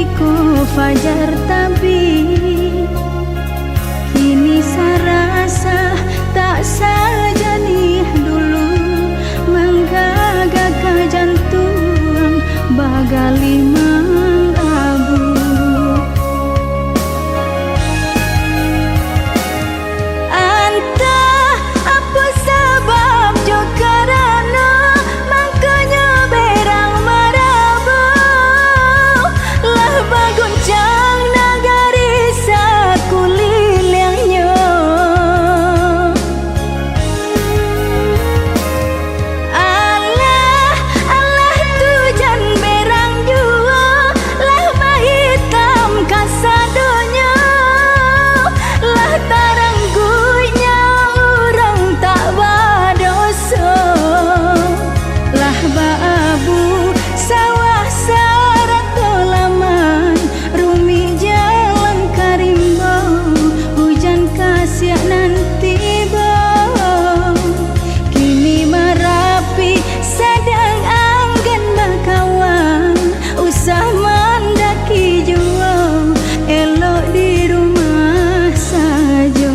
hatiku fajar tapi kini sarasa tak sajanih dulu menggagak jantung bagali mengabu. Entah apa sebab jo karena makanya berang merabu lah baguncang nagari sakulilangnya. Allah Allah tujan berang jua lah mahitam kasadonya lah taranggunya orang tak berdosa lah baabu sawah sarat tolaman rumi jalan karimbau hujan kasih nanti bau kini merapi sedang anggan bakawan usah mendaki jua elok di rumah saja.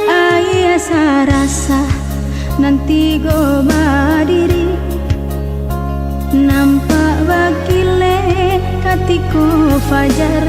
Ayah sarasa nanti go berdiri nampak bakile hatiku fajar